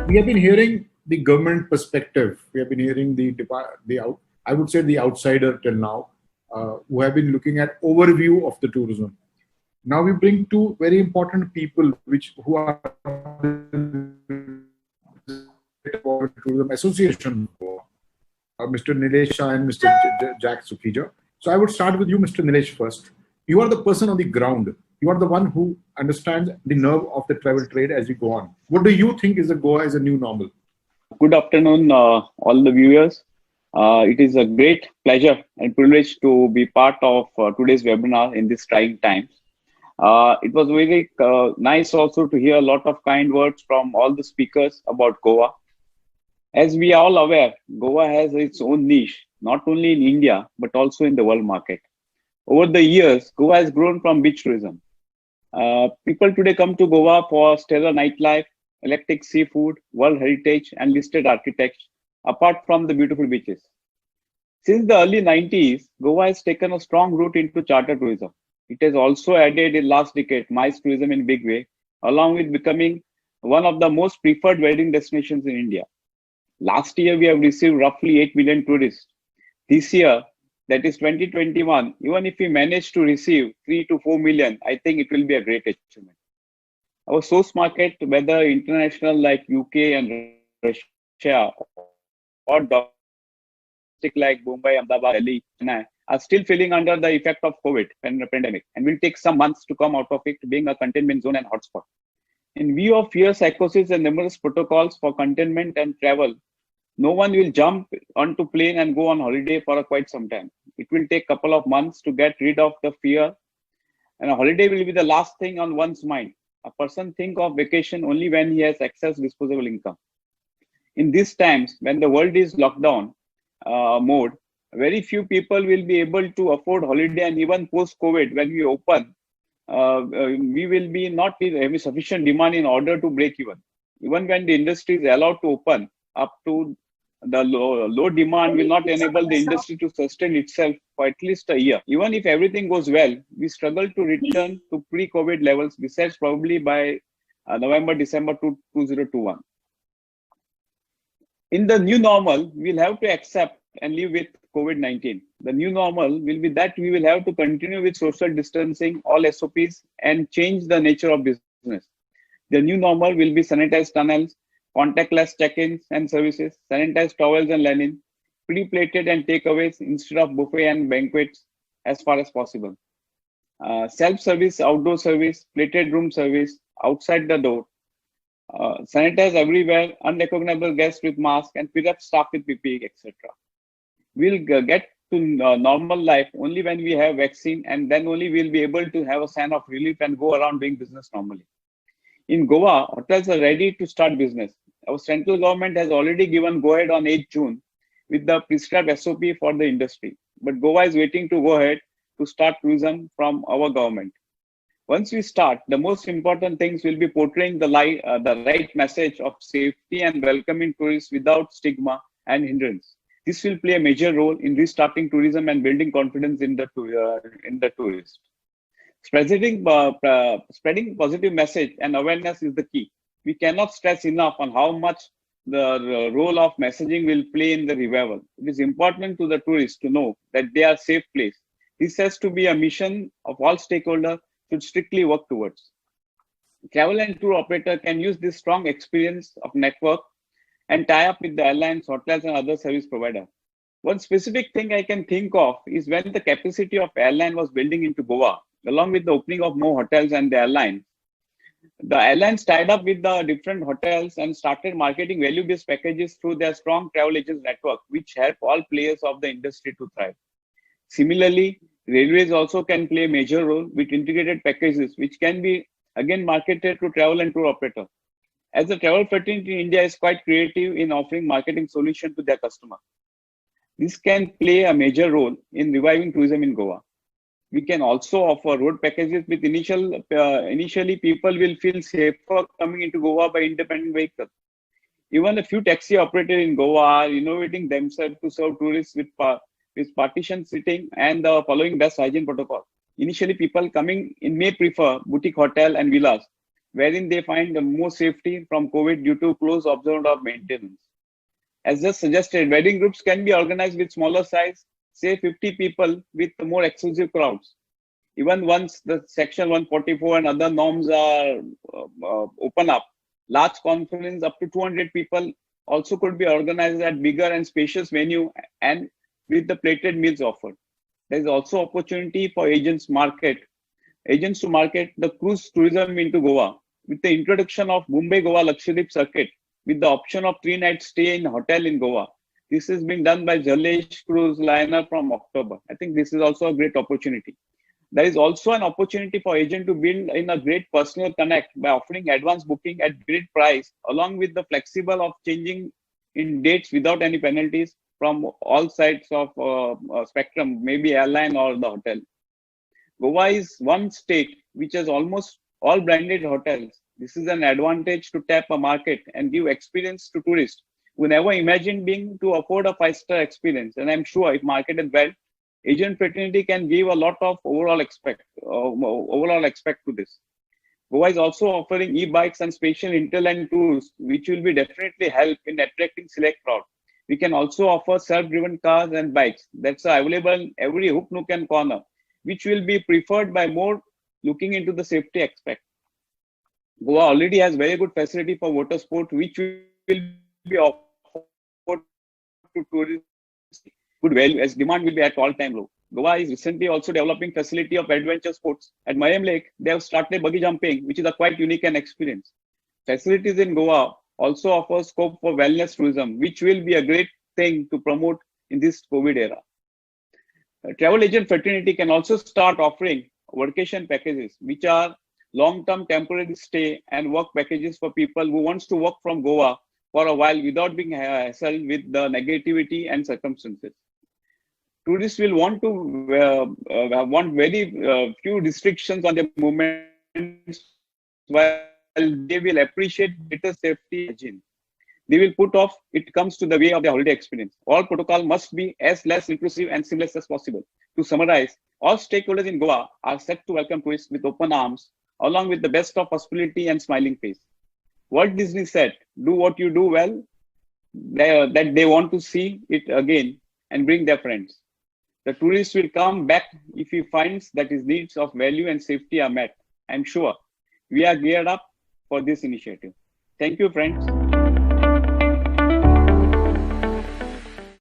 We have been hearing the government perspective. We have been hearing I would say the outsider till now, who have been looking at overview of the tourism. Now we bring two very important people, who are tourism association, Mr. Nilesh Shah and Mr. Jack Sukija. So I would start with you, Mr. Nilesh, first. You are the person on the ground. You are the one who understands the nerve of the travel trade as we go on. What do you think is the Goa as a new normal? Good afternoon, all the viewers. It is a great pleasure and privilege to be part of today's webinar in these trying times. It was very nice also to hear a lot of kind words from all the speakers about Goa. As we are all aware, Goa has its own niche, not only in India, but also in the world market. Over the years, Goa has grown from beach tourism. People today come to Goa for stellar nightlife, eclectic seafood, world heritage, and listed architects, apart from the beautiful beaches. Since the early 90s, Goa has taken a strong route into charter tourism. It has also added in last decade MICE tourism in big way, along with becoming one of the most preferred wedding destinations in India. Last year, we have received roughly 8 million tourists. This year, that is 2021, even if we manage to receive 3 to 4 million, I think it will be a great achievement. Our source market, whether international like UK and Russia, or domestic like Mumbai, Ahmedabad, Delhi, Chennai, are still feeling under the effect of COVID pandemic and will take some months to come out of it, being a containment zone and hotspot. In view of fierce psychosis and numerous protocols for containment and travel, no one will jump onto plane and go on holiday for quite some time. It will take a couple of months to get rid of the fear, and a holiday will be the last thing on one's mind. A person thinks of vacation only when he has excess disposable income. In these times, when the world is lockdown mode, very few people will be able to afford holiday, and even post-COVID, when we open, we will be not having sufficient demand in order to break even. Even when the industry is allowed to open, up to the low demand will not enable the industry to sustain itself for at least a year. Even if everything goes well, we struggle to return to pre-COVID levels, besides probably by November, December 2021. In the new normal, we'll have to accept and live with COVID-19. The new normal will be that we will have to continue with social distancing, all SOPs, and change the nature of business. The new normal will be sanitized tunnels, contactless check-ins and services, sanitized towels and linen, pre-plated and takeaways instead of buffet and banquets as far as possible. Self-service, outdoor service, plated room service, outside the door, sanitize everywhere, unrecognizable guests with mask, and perhaps staff with PPE, etc. We'll get to normal life only when we have vaccine, and then only we'll be able to have a sign of relief and go around doing business normally. In Goa, hotels are ready to start business. Our central government has already given go-ahead on 8 June with the prescribed SOP for the industry. But Goa is waiting to go ahead to start tourism from our government. Once we start, the most important things will be portraying the right message of safety and welcoming tourists without stigma and hindrance. This will play a major role in restarting tourism and building confidence in the tourist. Spreading positive message and awareness is the key. We cannot stress enough on how much the role of messaging will play in the revival. It is important to the tourists to know that they are a safe place. This has to be a mission of all stakeholders should strictly work towards. Travel and tour operator can use this strong experience of network and tie up with the airlines, hotels, and other service providers. One specific thing I can think of is when the capacity of airline was building into Goa, along with the opening of more hotels and the airlines. The airlines tied up with the different hotels and started marketing value-based packages through their strong travel agents network, which help all players of the industry to thrive. Similarly, railways also can play a major role with integrated packages, which can be again marketed to travel and tour operator. As the travel fraternity in India is quite creative in offering marketing solution to their customer. This can play a major role in reviving tourism in Goa. We can also offer road packages with initially people will feel safer coming into Goa by independent vehicles. Even a few taxi operators in Goa are innovating themselves to serve tourists with partition seating and following best hygiene protocol. Initially, people coming in may prefer boutique hotel and villas, wherein they find the more safety from COVID due to close observance of maintenance. As just suggested, wedding groups can be organized with smaller size, say 50 people with more exclusive crowds. Even once the Section 144 and other norms are open up, large conference up to 200 people also could be organized at bigger and spacious venue and with the plated meals offered. There is also opportunity for agents to market the cruise tourism into Goa with the introduction of Mumbai-Goa Lakshadweep circuit with the option of 3-night stay in a hotel in Goa. This is being done by Jalesh Cruise Liner from October. I think this is also a great opportunity. There is also an opportunity for agent to build in a great personal connect by offering advance booking at great price, along with the flexible of changing in dates without any penalties from all sides of spectrum, maybe airline or the hotel. Goa is one state which has almost all branded hotels. This is an advantage to tap a market and give experience to tourists who never imagined being to afford a 5-star experience. And I'm sure if marketed well, agent fraternity can give a lot of overall expect to this. Goa is also offering e-bikes and special interland tours, which will be definitely help in attracting select crowd. We can also offer self-driven cars and bikes that's available in every hook, nook and corner, which will be preferred by more looking into the safety aspect. Goa already has very good facility for water sport, which will be offered to tourists good value as demand will be at all-time low. Goa is recently also developing facility of adventure sports. At Mayam Lake, they have started buggy jumping, which is a quite unique and experience. Facilities in Goa also offer scope for wellness tourism, which will be a great thing to promote in this COVID era. Travel agent fraternity can also start offering vacation packages, which are long-term temporary stay and work packages for people who wants to work from Goa for a while without being hassled with the negativity and circumstances. Tourists will want to want very few restrictions on their movements, while they will appreciate better safety hygiene. They will put off it comes to the way of the holiday experience. All protocol must be as less intrusive and seamless as possible. To summarize, all stakeholders in Goa are set to welcome tourists with open arms, along with the best of hospitality and smiling face. Walt Disney said, "Do what you do well," that they want to see it again and bring their friends. The tourist will come back if he finds that his needs of value and safety are met. I'm sure we are geared up for this initiative. Thank you, friends.